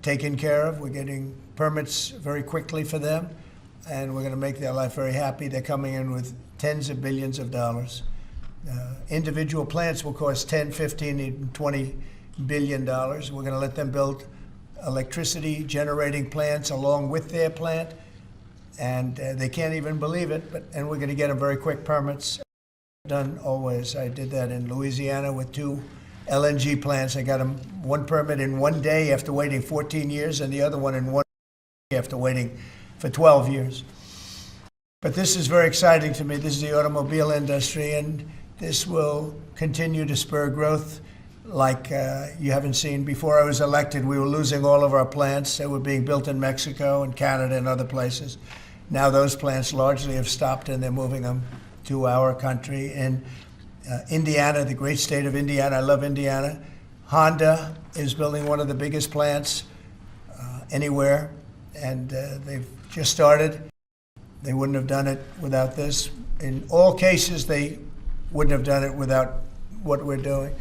taken care of. We're getting permits very quickly for them, and we're going to make their life very happy. They're coming in with tens of billions of dollars. Individual plants will cost 10, 15, even 20 billion dollars. We're going to let them build electricity generating plants along with their plant, and they can't even believe it. And we're going to get them very quick permits. Done always. I did that in Louisiana with 2 LNG plants. I got them one permit in 1 day after waiting 14 years, and the other one in 1 day after waiting for 12 years. But this is very exciting to me. This is the automobile industry, and this will continue to spur growth like you haven't seen. Before I was elected, we were losing all of our plants. They were being built in Mexico and Canada and other places. Now those plants largely have stopped, and they're moving them to our country. In Indiana, the great state of Indiana, I love Indiana. Honda is building one of the biggest plants anywhere, and they've just started. They wouldn't have done it without this. In all cases, they wouldn't have done it without what we're doing.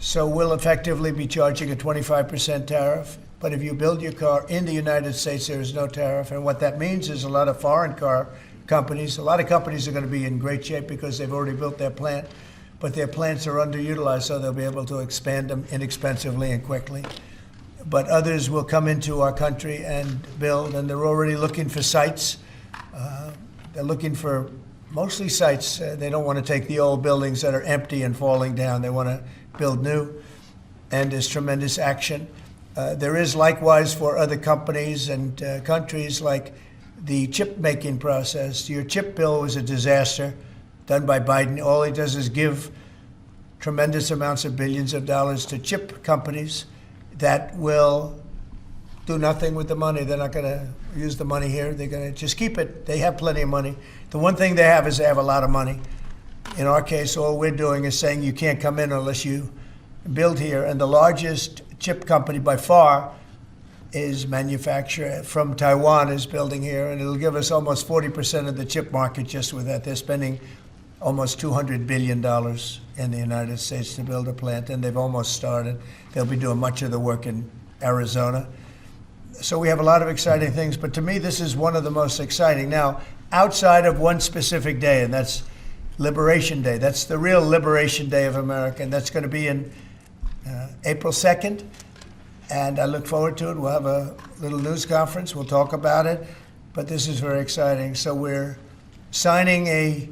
So we'll effectively be charging a 25% tariff. But if you build your car in the United States, there is no tariff. And what that means is a lot of foreign car companies, a lot of companies are going to be in great shape because they've already built their plant, but their plants are underutilized, so they'll be able to expand them inexpensively and quickly. But others will come into our country and build, and they're already looking for sites. They're looking for mostly sites. They don't want to take the old buildings that are empty and falling down. They want to build new, and there's tremendous action. There is likewise for other companies and countries, like the chip making process. Your chip bill was a disaster done by Biden. All he does is give tremendous amounts of billions of dollars to chip companies that will do nothing with the money. They're not going to use the money here. They're going to just keep it. They have plenty of money. The one thing they have is they have a lot of money. In our case, all we're doing is saying you can't come in unless you build here. And the largest chip company by far is manufacturer from Taiwan is building here, and it'll give us almost 40% of the chip market just with that. They're spending almost $200 billion in the United States to build a plant, and they've almost started. They'll be doing much of the work in Arizona. So we have a lot of exciting things, but to me, this is one of the most exciting. Now, outside of one specific day, and that's Liberation Day. That's the real Liberation Day of America, and that's going to be in April 2nd. And I look forward to it. We'll have a little news conference. We'll talk about it. But this is very exciting. So we're signing a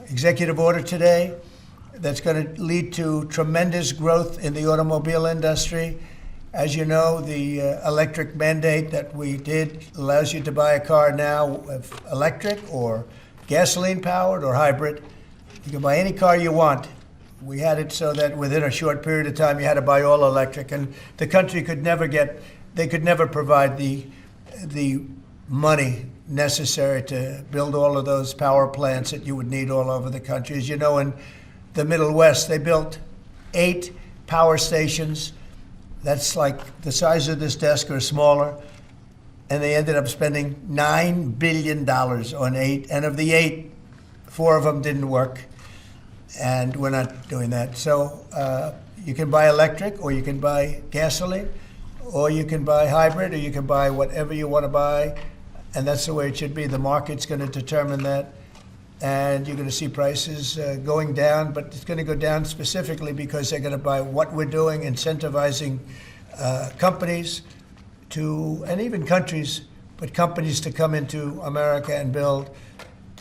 executive order today that's going to lead to tremendous growth in the automobile industry. As you know, the electric mandate that we did allows you to buy a car now with electric or gasoline powered or hybrid. You can buy any car you want. We had it so that within a short period of time, you had to buy all electric, and the country could never provide the money necessary to build all of those power plants that you would need all over the country. As you know, in the Middle West, they built 8 power stations. That's like the size of this desk or smaller, and they ended up spending $9 billion on 8, and of the 8, 4 of them didn't work. And we're not doing that. So you can buy electric, or you can buy gasoline, or you can buy hybrid, or you can buy whatever you want to buy. And that's the way it should be. The market's going to determine that. And you're going to see prices going down, but it's going to go down specifically because they're going to buy what we're doing, incentivizing companies to, and even countries, but companies to come into America and build.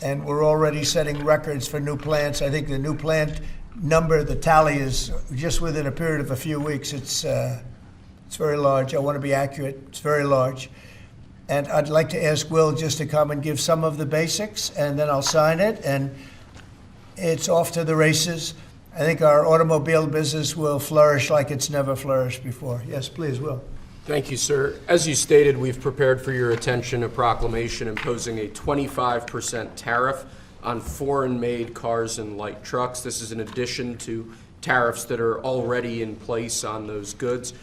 And we're already setting records for new plants. I think the new plant number, the tally is just within a period of a few weeks. It's very large. I want to be accurate. It's very large. And I'd like to ask Will just to come and give some of the basics, and then I'll sign it, and it's off to the races. I think our automobile business will flourish like it's never flourished before. Yes, please, Will. Thank you, sir. As you stated, we've prepared for your attention a proclamation imposing a 25% tariff on foreign-made cars and light trucks. This is in addition to tariffs that are already in place on those goods.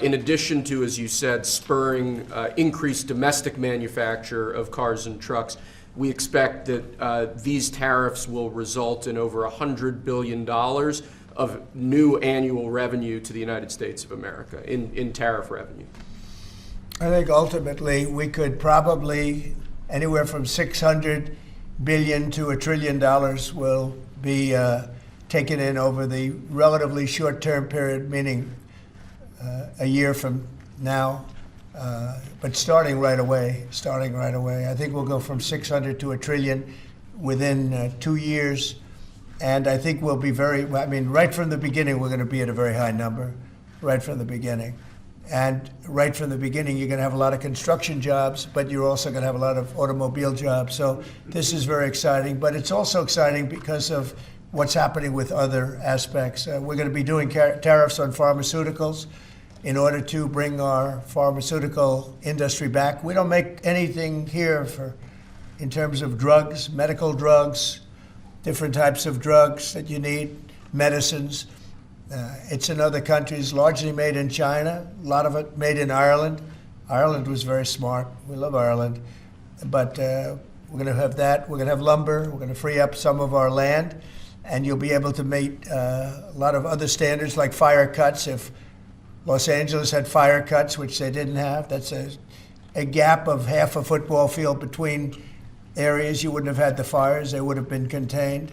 In addition to, as you said, spurring increased domestic manufacture of cars and trucks, we expect that these tariffs will result in over $100 billion of new annual revenue to the United States of America in tariff revenue? I think ultimately we could probably anywhere from $600 billion to $1 trillion will be taken in over the relatively short-term period, meaning a year from now. But starting right away. I think we'll go from 600 to $1 trillion within 2 years. And I think we'll be right from the beginning, we're going to be at a very high number, right from the beginning. And right from the beginning, you're going to have a lot of construction jobs, but you're also going to have a lot of automobile jobs. So this is very exciting, but it's also exciting because of what's happening with other aspects. We're going to be doing tariffs on pharmaceuticals in order to bring our pharmaceutical industry back. We don't make anything here in terms of drugs, medical drugs, different types of drugs that you need, medicines. It's in other countries, largely made in China, a lot of it made in Ireland. Ireland was very smart. We love Ireland. But we're going to have that. We're going to have lumber. We're going to free up some of our land. And you'll be able to meet a lot of other standards like fire cuts. If Los Angeles had fire cuts, which they didn't have, that's a gap of half a football field between areas. You wouldn't have had the fires. They would have been contained.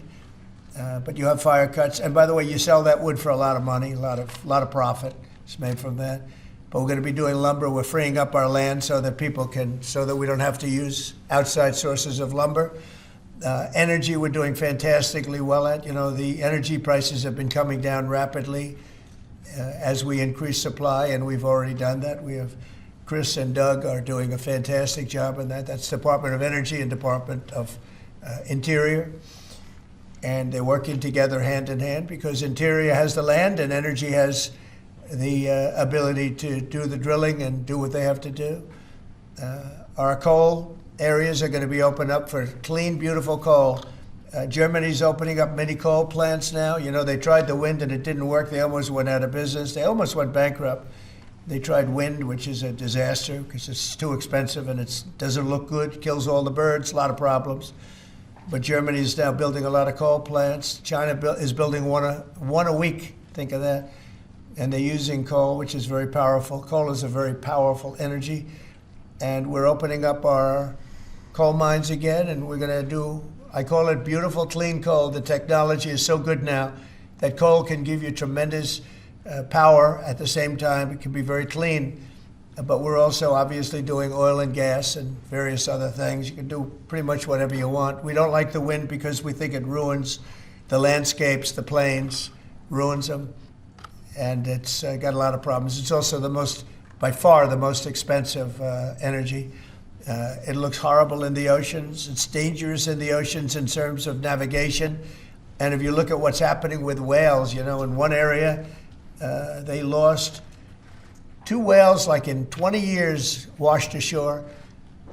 But you have fire cuts. And by the way, you sell that wood for a lot of money, a lot of profit is made from that. But we're going to be doing lumber. We're freeing up our land so that we don't have to use outside sources of lumber. Energy, we're doing fantastically well at. The energy prices have been coming down rapidly as we increase supply, and we've already done that. Chris and Doug are doing a fantastic job on that. That's Department of Energy and Department of Interior. And they're working together hand in hand because Interior has the land and Energy has the ability to do the drilling and do what they have to do. Our coal areas are going to be opened up for clean, beautiful coal. Germany's opening up mini coal plants now. They tried the wind and it didn't work. They almost went out of business. They almost went bankrupt. They tried wind, which is a disaster because it's too expensive and it doesn't look good, kills all the birds, a lot of problems. But Germany is now building a lot of coal plants. China is building one a week. Think of that. And they're using coal, which is very powerful. Coal is a very powerful energy. And we're opening up our coal mines again, and we're going to I call it beautiful, clean coal. The technology is so good now that coal can give you tremendous power at the same time. It can be very clean. But we're also obviously doing oil and gas and various other things. You can do pretty much whatever you want. We don't like the wind because we think it ruins the landscapes, the plains, ruins them. And it's got a lot of problems. It's also by far the most expensive energy. It looks horrible in the oceans. It's dangerous in the oceans in terms of navigation. And if you look at what's happening with whales, in one area, they lost 2 whales, like in 20 years, washed ashore.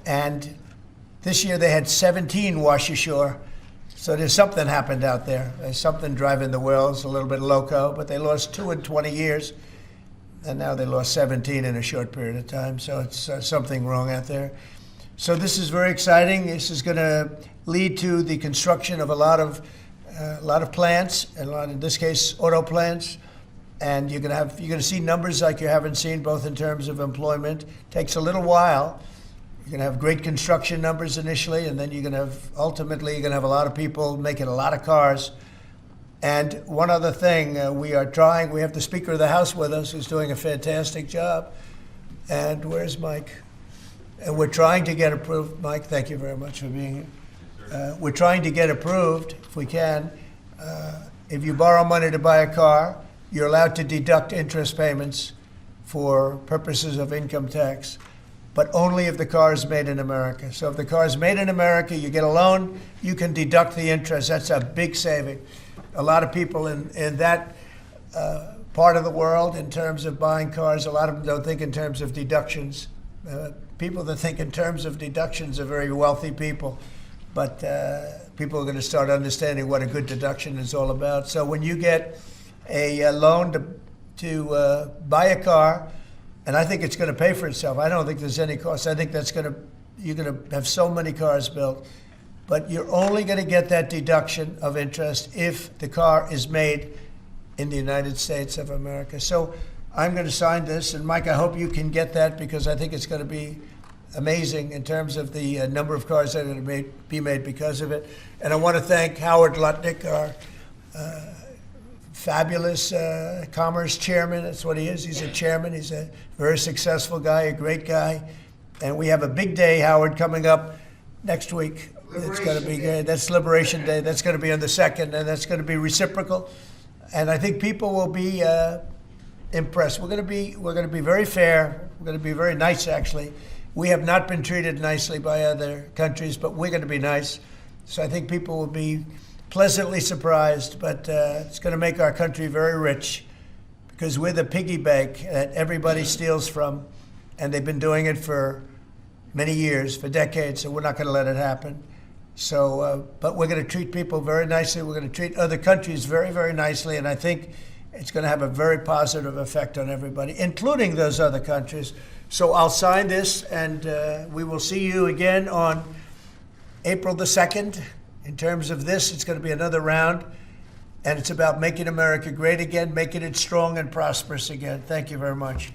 And this year they had 17 wash ashore. So there's something happened out there. There's something driving the whales a little bit loco, but they lost 2 in 20 years. And now they lost 17 in a short period of time. So it's something wrong out there. So this is very exciting. This is going to lead to the construction of a lot of plants, and in this case, auto plants. And you're going to see numbers like you haven't seen, both in terms of employment. It takes a little while. You're going to have great construction numbers initially, and then ultimately you're going to have a lot of people making a lot of cars. And one other thing, we have the Speaker of the House with us, who's doing a fantastic job. And where's Mike? And we're trying to get approved. Mike, thank you very much for being here. We're trying to get approved, if we can. If you borrow money to buy a car, you're allowed to deduct interest payments for purposes of income tax, but only if the car is made in America. So if the car is made in America, you get a loan, you can deduct the interest. That's a big saving. A lot of people in that part of the world, in terms of buying cars, a lot of them don't think in terms of deductions. People that think in terms of deductions are very wealthy people, but people are going to start understanding what a good deduction is all about. So when you get a loan to buy a car, and I think it's going to pay for itself. I don't think there's any cost. I think you're going to have so many cars built, but you're only going to get that deduction of interest if the car is made in the United States of America. So I'm going to sign this, and Mike, I hope you can get that, because I think it's going to be amazing in terms of the number of cars that are going to be made because of it. And I want to thank Howard Lutnick, our fabulous commerce chairman. That's what he is. He's a chairman. He's a very successful guy, a great guy. And we have a big day, Howard, coming up next week. It's going to be good. That's Liberation Day. That's going to be on the 2nd, and that's going to be reciprocal. And I think people will be impressed. We're going to be very fair. We're going to be very nice, actually. We have not been treated nicely by other countries, but we're going to be nice. So I think people will be pleasantly surprised, but it's going to make our country very rich, because we're the piggy bank that everybody steals from, and they've been doing it for many years, for decades, so we're not going to let it happen. So, but we're going to treat people very nicely. We're going to treat other countries very, very nicely, and I think it's going to have a very positive effect on everybody, including those other countries. So I'll sign this, and we will see you again on April the 2nd. In terms of this, it's going to be another round, and it's about making America great again, making it strong and prosperous again. Thank you very much.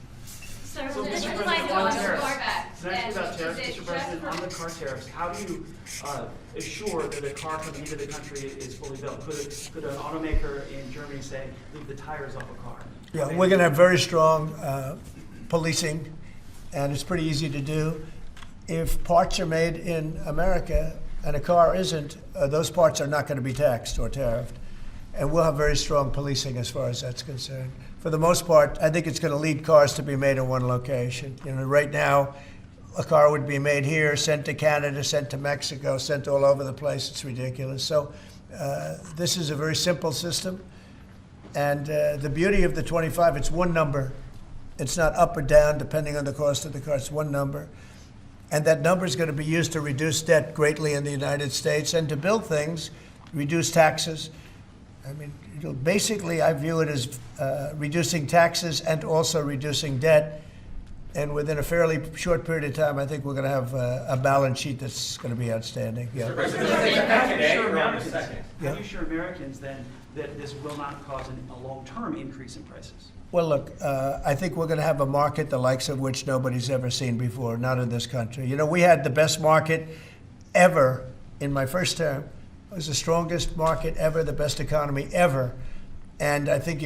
So, So this Mr. is President, like on going tariffs. back. Can I ask you about Is tariffs, it Mr. just President? for- On the car tariffs, how do you assure that a car coming into the country is fully built? Could an automaker in Germany say, leave the tires off a car? Yeah, we're going to have very strong policing, and it's pretty easy to do. If parts are made in America and a car isn't, those parts are not going to be taxed or tariffed. And we'll have very strong policing as far as that's concerned. For the most part, I think it's going to lead cars to be made in one location. You know, right now, a car would be made here, sent to Canada, sent to Mexico, sent all over the place. It's ridiculous. So this is a very simple system. And the beauty of the 25, it's one number. It's not up or down depending on the cost of the car. It's one number. And that number is going to be used to reduce debt greatly in the United States and to build things, reduce taxes. I mean, basically, I view it as reducing taxes and also reducing debt. And within a fairly short period of time, I think we're going to have a balance sheet that's going to be outstanding. Yeah. How do you assure Americans then that this will not cause a long-term increase in prices? Well, look, I think we're going to have a market the likes of which nobody's ever seen before, not in this country. You know, we had the best market ever in my first term. It was the strongest market ever, the best economy ever. And I think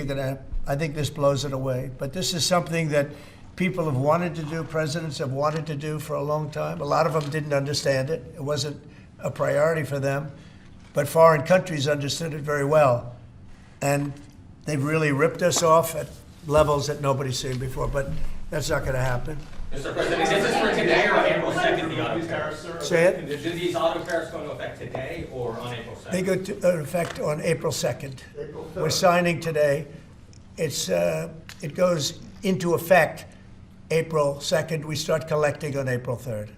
I think this blows it away. But this is something that people have wanted to do, presidents have wanted to do for a long time. A lot of them didn't understand it. It wasn't a priority for them. But foreign countries understood it very well. And they've really ripped us off at levels that nobody's seen before. But that's not going to happen. Mr. President, is this for today or April 2nd, the auto tariffs? Say it. Do these auto tariffs go into effect today or on April 2nd? They go into effect on April 2nd. We're signing today. It goes into effect April 2nd. We start collecting on April 3rd.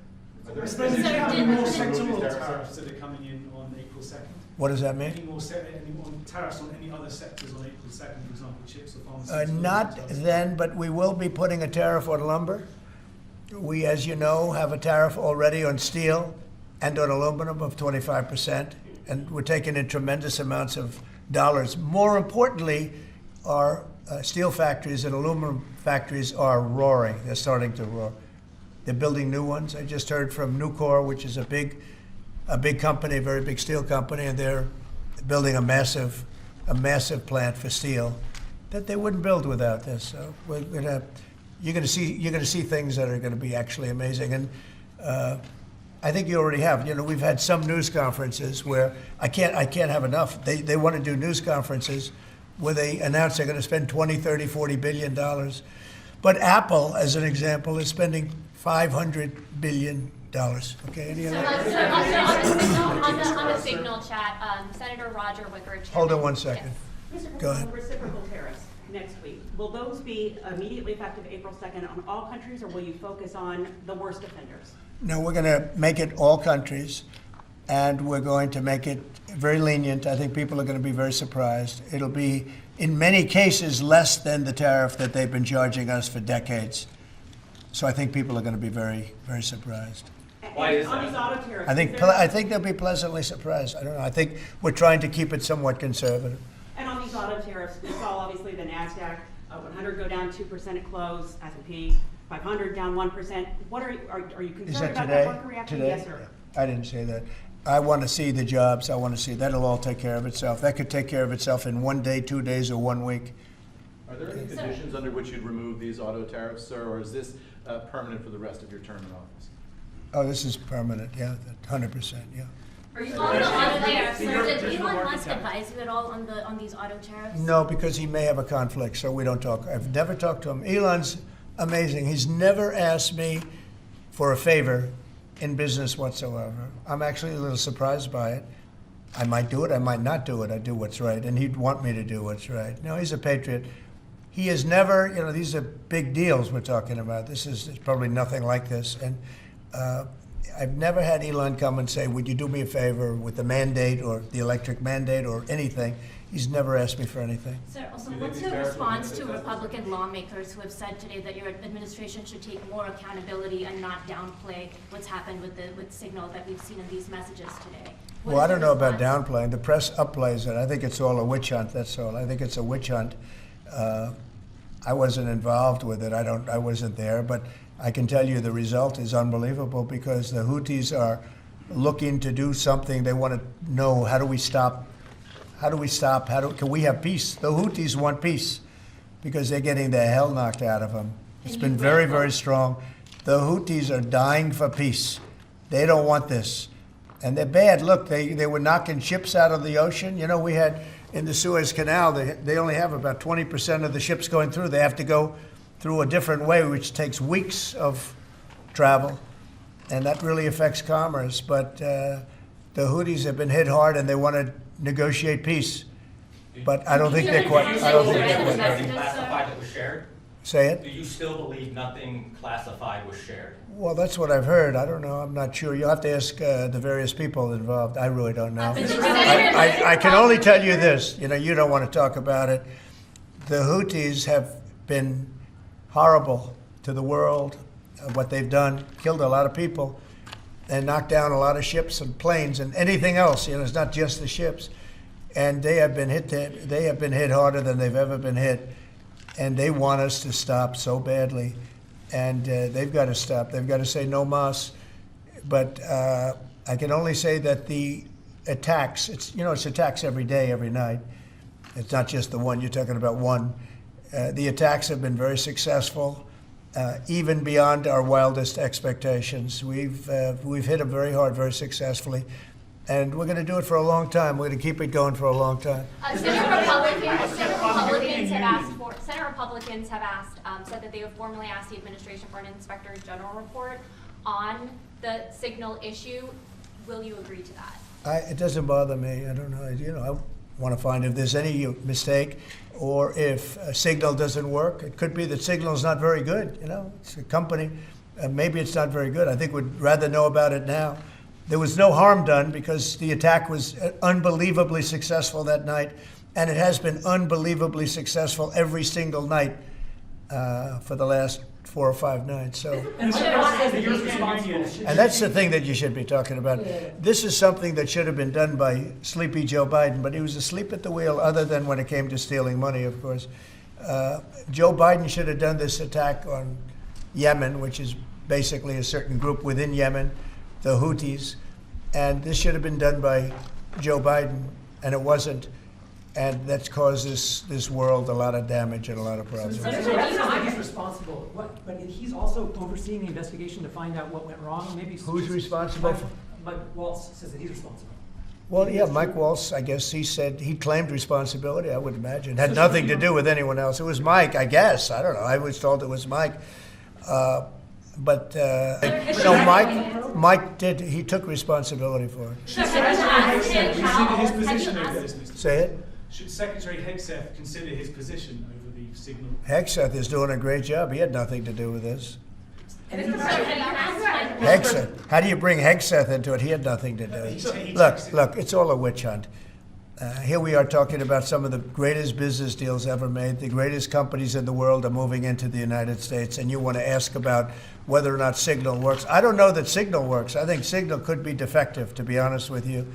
Mr. President, do you have any more sectoral tariffs that are coming in on April 2nd? What does that mean? Any more tariffs on any other sectors on April 2nd, for example, chips or pharmaceuticals? Not then, but we will be putting a tariff on lumber. We, as you know, have a tariff already on steel and on aluminum of 25%, and we're taking in tremendous amounts of dollars. More importantly, our steel factories and aluminum factories are roaring. They're starting to roar. They're building new ones. I just heard from Nucor, which is a big company, a very big steel company, and they're building a massive plant for steel that they wouldn't build without this. So you're going to see things that are going to be actually amazing. And I think you already have. You know, we've had some news conferences where I can't have enough. They want to do news conferences where they announce they're going to spend 20, 30, 40 billion dollars. But Apple, as an example, is spending $500 billion. Okay, any other? On the signal chat, Senator Roger Wicker. Hold on one second. Yes. Go ahead. Reciprocal tariffs next week. Will those be immediately effective April 2nd on all countries, or will you focus on the worst offenders? No, we're going to make it all countries, and we're going to make it very lenient. I think people are going to be very surprised. It'll be, in many cases, less than the tariff that they've been charging us for decades. So I think people are going to be very, very surprised. Why is on that? these auto tariffs? I think they'll be pleasantly surprised. I don't know. I think we're trying to keep it somewhat conservative. And on these auto tariffs, we saw obviously NASDAQ, 100 go down 2% at close, S&P 500 down 1%. What are you Is concerned that about today? that market reaction? Today? Yes, sir. I didn't say that. I want to see the jobs. I want to see, that'll all take care of itself. That could take care of itself in 1 day, 2 days, or 1 week. Are there any conditions under which you'd remove these auto tariffs, sir, or is this permanent for the rest of your term in office? Oh, this is permanent, yeah, 100%, yeah. Are you On on the the auto auto tariffs, tariffs? so Did there's no Elon market Musk cap. advise you at all on these auto tariffs? No, because he may have a conflict, so we don't talk. I've never talked to him. Elon's amazing. He's never asked me for a favor in business whatsoever. I'm actually a little surprised by it. I might do it, I might not do it. I do what's right, and he'd want me to do what's right. No, he's a patriot. He has never, you know, these are big deals we're talking about. This is probably nothing like this. And I've never had Elon come and say, would you do me a favor with the mandate or the electric mandate or anything? He's never asked me for anything. Sir, also, Do you think what's these your tariffs will response benefit to businesses? Republican lawmakers who have said today that your administration should take more accountability and not downplay what's happened with Signal that we've seen in these messages today? What Well, I is your don't know about response? downplaying. The press upplays it. I think it's all a witch hunt, that's all. I think it's a witch hunt. I wasn't involved with it. I wasn't there, but I can tell you the result is unbelievable because the Houthis are looking to do something. They want to know, how do we stop? How do we stop? Can we have peace? The Houthis want peace because they're getting the hell knocked out of them. It's And been you very, read very both. strong. The Houthis are dying for peace. They don't want this. And they're bad. Look, they were knocking ships out of the ocean. You know, we had in the Suez Canal, they only have about 20% of the ships going through. They have to go through a different way, which takes weeks of travel. And that really affects commerce. But the Houthis have been hit hard and they want to negotiate peace. But I don't think they're quite. I don't think they're quite ready. Nothing classified that was shared? Say Do it? you still believe nothing classified was shared? Well, that's what I've heard. I don't know. I'm not sure. You'll have to ask the various people involved. I really don't know. I can only tell you this. You know, you don't want to talk about it. The Houthis have been horrible to the world. What they've done, killed a lot of people, and knocked down a lot of ships and planes and anything else. You know, it's not just the ships. And they have been hit. They have been hit harder than they've ever been hit. And they want us to stop so badly. And they've got to stop. They've got to say no mas. But I can only say that the attacks, it's attacks every day, every night. It's not just the one, you're talking about one. The attacks have been very successful, even beyond our wildest expectations. We've hit them very hard, very successfully. And we're going to do it for a long time. We're going to keep it going for a long time. Senate Republicans have said that they have formally asked the administration for an Inspector General report on the Signal issue. Will you agree to that? It doesn't bother me. I don't know. You know, I want to find if there's any mistake or if Signal doesn't work. It could be that Signal's not very good. You know, it's a company. Maybe it's not very good. I think we'd rather know about it now. There was no harm done because the attack was unbelievably successful that night, and it has been unbelievably successful every single night for the last 4 or 5 nights. So, And so says that you're responsible. and that's the thing that you should be talking about. This is something that should have been done by sleepy Joe Biden, but he was asleep at the wheel, other than when it came to stealing money, of course. Joe Biden should have done this attack on Yemen, which is basically a certain group within Yemen, the Houthis, and this should have been done by Joe Biden, and it wasn't. And that's caused this world a lot of damage and a lot of problems. Senator says that he's responsible, but he's also overseeing the investigation to find out what went wrong. Maybe Who's responsible? Mike Waltz says that he's responsible. Well, yeah, Mike Waltz, I guess he said he claimed responsibility, I would imagine. Had nothing to do with anyone else. It was Mike, I guess. I don't know. I was told it was Mike. Mike did, he took responsibility for it. Consider his position over this, Mr. Say it? Should Secretary Hegseth consider his position over the Signal? Hegseth is doing a great job. He had nothing to do with this. Have you asked Mike Hegseth, how do you bring Hegseth into it? He had nothing to do. Look, it's all a witch hunt. Here we are talking about some of the greatest business deals ever made. The greatest companies in the world are moving into the United States, and you want to ask about whether or not Signal works. I don't know that Signal works. I think Signal could be defective, to be honest with you.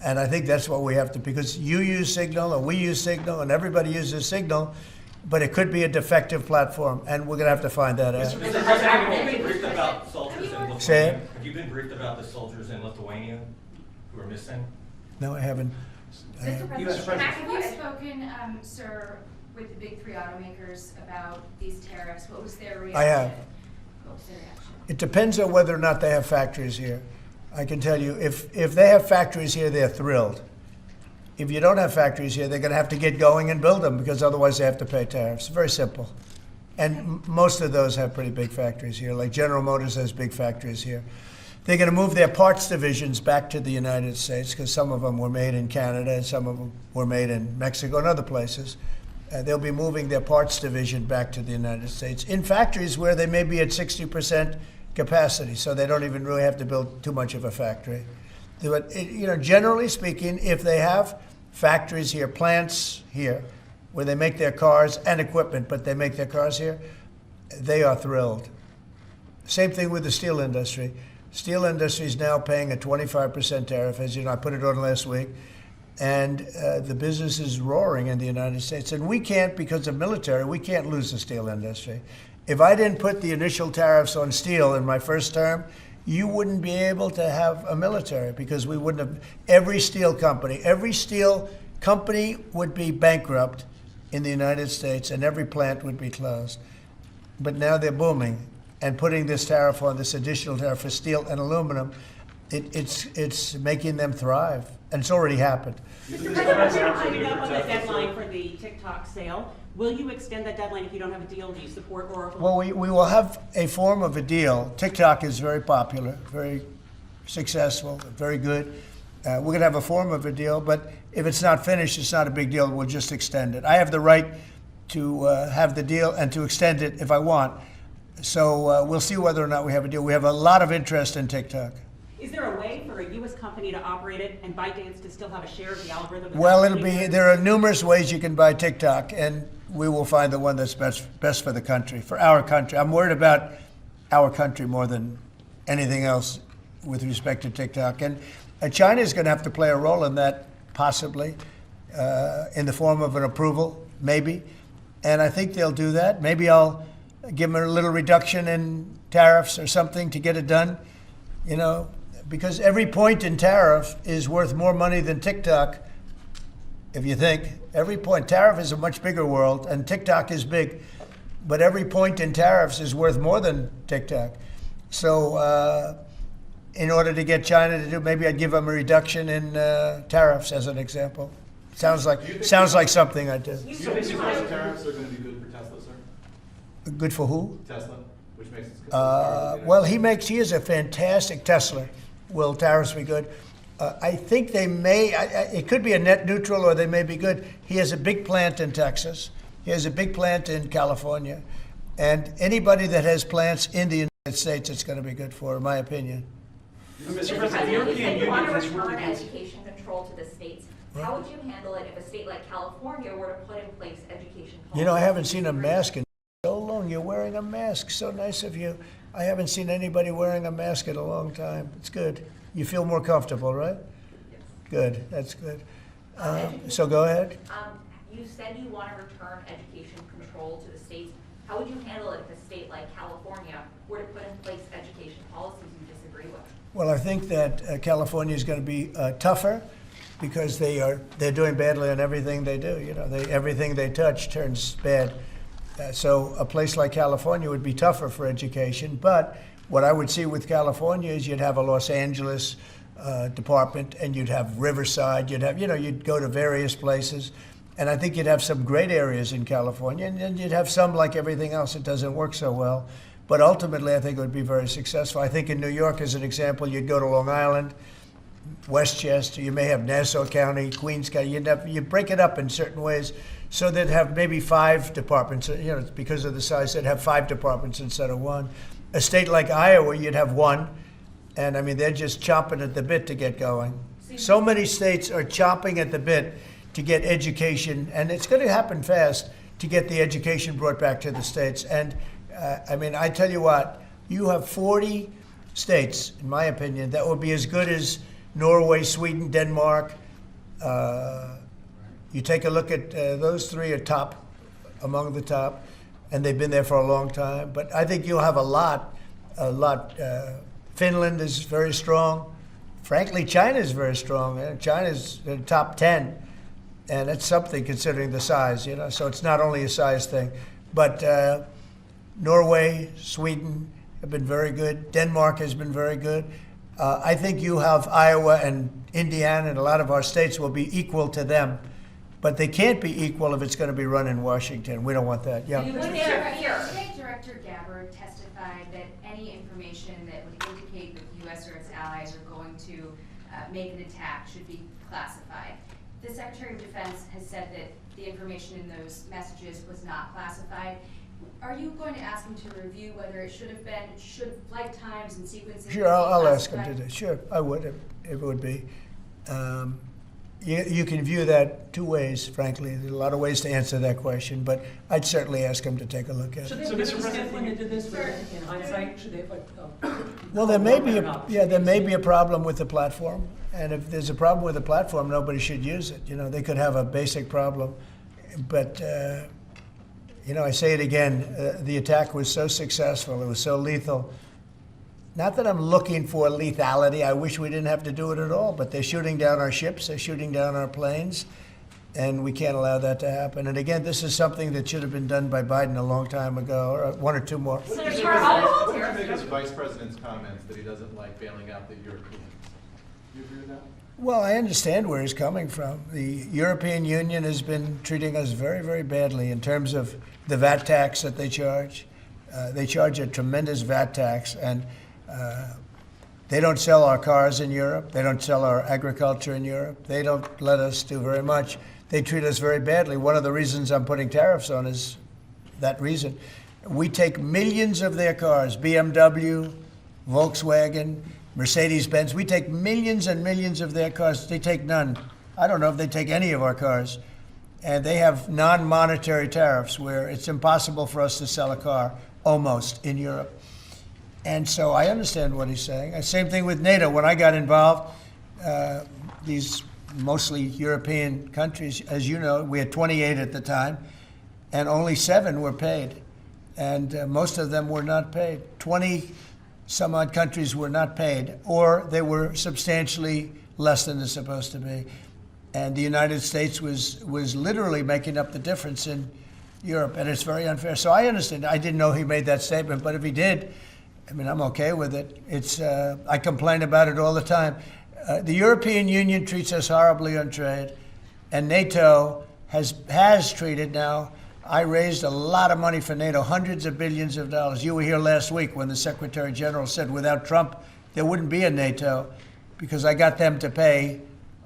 And I think that's what we have to, because you use Signal and we use Signal and everybody uses Signal, but it could be a defective platform, and we're going to have to find that out. Mr. President, have you been briefed about soldiers in Lithuania? Say it. Have you been briefed about the soldiers in Lithuania who are missing? No, I haven't. Mr. U.S. President, have you spoken, sir, with the big three automakers about these tariffs? What was their reaction? I have. What was their reaction? It depends on whether or not they have factories here. I can tell you, if they have factories here, they're thrilled. If you don't have factories here, they're going to have to get going and build them, because otherwise they have to pay tariffs. Very simple. And most of those have pretty big factories here, like General Motors has big factories here. They're going to move their parts divisions back to the United States, because some of them were made in Canada and some of them were made in Mexico and other places. They'll be moving their parts division back to the United States in factories where they may be at 60% capacity, so they don't even really have to build too much of a factory. But, generally speaking, if they have factories here, plants here, where they make their cars and equipment, but they make their cars here, they are thrilled. Same thing with the steel industry. Steel industry is now paying a 25% tariff, as you know, I put it on last week, and the business is roaring in the United States. And we can't, because of military, we can't lose the steel industry. If I didn't put the initial tariffs on steel in my first term, you wouldn't be able to have a military, because we wouldn't have. Every steel company would be bankrupt in the United States, and every plant would be closed. But now they're booming, and putting this tariff on, this additional tariff for steel and aluminum, it's making them thrive, and it's already happened. Mr. President, we're coming up on the deadline for the TikTok sale. Will you extend that deadline if you don't have a deal? Do you support Oracle? Well, we will have a form of a deal. TikTok is very popular, very successful, very good. We're going to have a form of a deal, but if it's not finished, it's not a big deal. We'll just extend it. I have the right to have the deal and to extend it if I want. So we'll see whether or not we have a deal. We have a lot of interest in TikTok. Is there a way for a U.S. company to operate it and ByteDance to still have a share of the algorithm? Well, there are numerous ways you can buy TikTok, and we will find the one that's best for the country, for our country. I'm worried about our country more than anything else with respect to TikTok. And China is going to have to play a role in that, possibly, in the form of an approval, maybe. And I think they'll do that. Maybe I'll give them a little reduction in tariffs or something to get it done, because every point in tariff is worth more money than TikTok, if you think. Every point. Tariff is a much bigger world, and TikTok is big. But every point in tariffs is worth more than TikTok. So in order to get China to do, maybe I'd give them a reduction in tariffs, as an example. Sounds like something I'd do. Do you think these tariffs are going to be good for Tesla, sir? Good for who? Tesla, which makes it Well, he is a fantastic Tesla. Will tariffs be good? I think they may. It could be a net neutral, or they may be good. He has a big plant in Texas. He has a big plant in California. And anybody that has plants in the United States, it's going to be good for, in my opinion. Mr. President, the European you want Union to has return really education control to the states. How would you handle it if a state like California were to put in place education policy? I haven't seen a mask in so long. You're wearing a mask. So nice of you. I haven't seen anybody wearing a mask in a long time. It's good. You feel more comfortable, right? Yes. Good. That's good. So go ahead. You said you want to return education control to the states. How would you handle it if a state like California were to put in place education policies you disagree with? Well, I think that California is going to be tougher, because they're doing badly on everything they do. Everything they touch turns bad. So a place like California would be tougher for education. But what I would see with California is you'd have a Los Angeles department, and you'd have Riverside. You'd have, you'd go to various places. And I think you'd have some great areas in California, and then you'd have some, like everything else, it doesn't work so well. But ultimately, I think it would be very successful. I think in New York, as an example, you'd go to Long Island, Westchester, you may have Nassau County, Queens County. You'd break it up in certain ways, so they'd have maybe 5 departments. Because of the size, they'd have 5 departments instead of 1. A state like Iowa, you'd have 1. And I mean, they're just chomping at the bit to get going. So many states are chomping at the bit to get education, and it's going to happen fast, to get the education brought back to the states. And I tell you what, you have 40 states, in my opinion, that would be as good as Norway, Sweden, Denmark. You take a look at those 3 are top among the top, and they've been there for a long time. But I think you'll have a lot. Finland is very strong. Frankly, China is very strong. China's in the top 10, and that's something considering the size, you know. So it's not only a size thing, but Norway, Sweden have been very good. Denmark has been very good. I think you have Iowa and Indiana and a lot of our states will be equal to them, but they can't be equal if it's going to be run in Washington. We don't want that. Yeah. Today, Director Gabbard testified that any information that would indicate that the U.S. or its allies are going to make an attack should be classified. The Secretary of Defense has said that the information in those messages was not classified. Are you going to ask him to review whether it should have been, should flight times and sequencing? Sure, I'll ask him to do. Sure, I would if it would be. You can view that two ways, frankly. There's a lot of ways to answer that question, but I'd certainly ask him to take a look at Should it. they have been stiff when they did this in hindsight? Should they have, Well, there may be a problem with the platform, and if there's a problem with the platform, nobody should use it. You know, they could have a basic problem, but you know, I say it again, the attack was so successful, it was so lethal. Not that I'm looking for lethality, I wish we didn't have to do it at all, but they're shooting down our ships, they're shooting down our planes, and we can't allow that to happen. And again, this is something that should have been done by Biden a long time ago, or one or two more. What do you think of the Vice President's comments that he doesn't like bailing out the Europeans? Do you agree with that? Well, I understand where he's coming from. The European Union has been treating us very, very badly in terms of the VAT tax that they charge. They charge a tremendous VAT tax, and they don't sell our cars in Europe. They don't sell our agriculture in Europe. They don't let us do very much. They treat us very badly. One of the reasons I'm putting tariffs on is that reason. We take millions of their cars, BMW, Volkswagen, Mercedes-Benz. We take millions and millions of their cars. They take none. I don't know if they take any of our cars. And they have non-monetary tariffs where it's impossible for us to sell a car, almost, in Europe. And so I understand what he's saying. Same thing with NATO. When I got involved, these mostly European countries, as you know, we had 28 at the time, and only 7 were paid. And most of them were not paid. 20 some odd countries were not paid, or they were substantially less than they're supposed to be. And the United States was literally making up the difference in Europe, and it's very unfair. So I understand. I didn't know he made that statement, but if he did, I mean, I'm okay with it. It's I complain about it all the time. The European Union treats us horribly on trade, and NATO has treated now. I raised a lot of money for NATO, hundreds of billions of dollars. You were here last week when the Secretary General said without Trump, there wouldn't be a NATO, because I got them to pay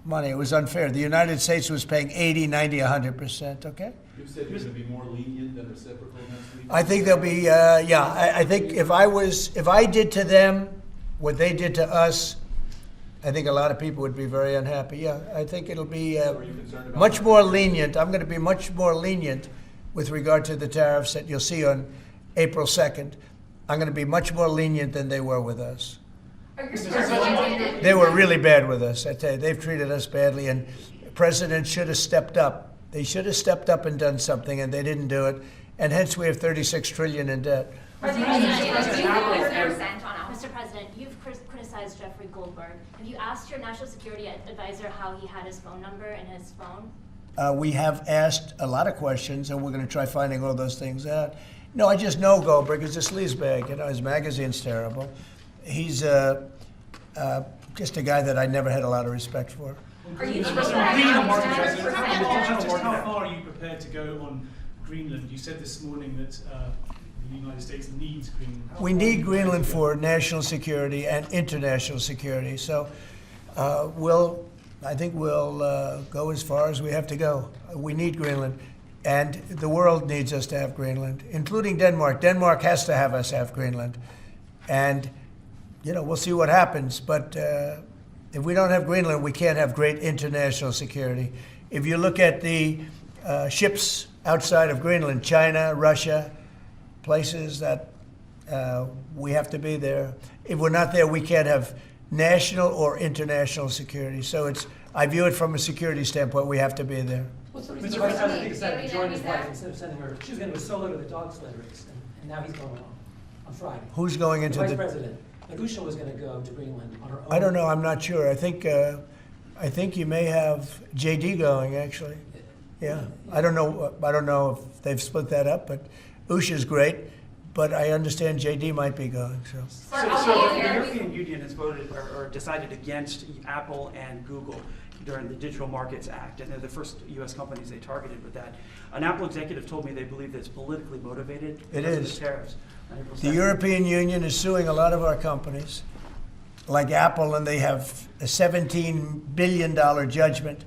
money. It was unfair. The United States was paying 80, 90, 100%, okay? You said you're going to be more lenient than reciprocal next week? I think there'll be, I think if I did to them what they did to us, I think a lot of people would be very unhappy. Yeah, I think it'll be much more lenient. I'm going to be much more lenient with regard to the tariffs that you'll see on April 2nd. I'm going to be much more lenient than they were with us. They were really bad with us. I tell you, they've treated us badly, and the president should have stepped up. They should have stepped up and done something, and they didn't do it, and hence we have $36 trillion in debt. Mr. President, you've criticized Jeffrey Goldberg. Have you asked your national security advisor how he had his phone number and his phone? We have asked a lot of questions, and we're going to try finding all those things out. No, I just know Goldberg is a sleazebag. You know, his magazine's terrible. He's just a guy that I never had a lot of respect for. Are you How far are you prepared to go on Greenland? You said this morning that the United States needs Greenland. We need Greenland for national security and international security. So I think we'll go as far as we have to go. We need Greenland, and the world needs us to have Greenland, including Denmark. Denmark has to have us have Greenland, and you know, we'll see what happens. But if we don't have Greenland, we can't have great international security. If you look at the ships outside of Greenland, China, Russia, places that we have to be there. If we're not there, we can't have national or international security. So I view it from a security standpoint, we have to be there. What's the reason Mr. the vice President, president decided to join his Daily wife News instead of sending her, she was gonna go solo to the dog sled race, and now he's going along on Friday. Who's going The into vice the? president, like Usha was gonna go to Greenland on her own. I don't know. I'm not sure. I think you may have JD going actually. Yeah. I don't know. I don't know if they've split that up, but Usha's great. But I understand JD might be going. So. So the European Union has voted or decided against Apple and Google during the Digital Markets Act, and they're the first U.S. companies they targeted with that. An Apple executive told me they believe that it's politically motivated because of the tariffs on April 2nd. The European Union is suing a lot of our companies, like Apple, and they have a $17 billion judgment.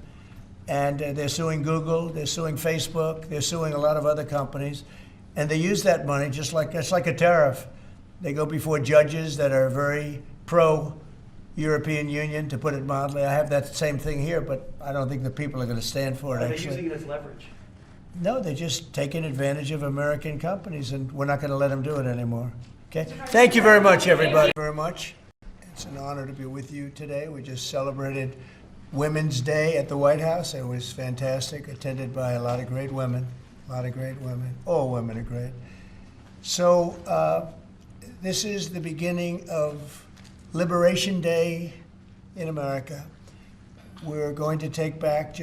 And they're suing Google, they're suing Facebook, they're suing a lot of other companies. And they use that money just like, it's like a tariff. They go before judges that are very pro-European Union, to put it mildly. I have that same thing here, but I don't think the people are going to stand for it, Are they actually. using it as leverage? No, they're just taking advantage of American companies, and we're not going to let them do it anymore. Okay? Thank you very much, everybody. Very much. It's an honor to be with you today. We just celebrated Women's Day at the White House. It was fantastic, attended by a lot of great women. A lot of great women. All women are great. So this is the beginning of Liberation Day in America. We're going to take back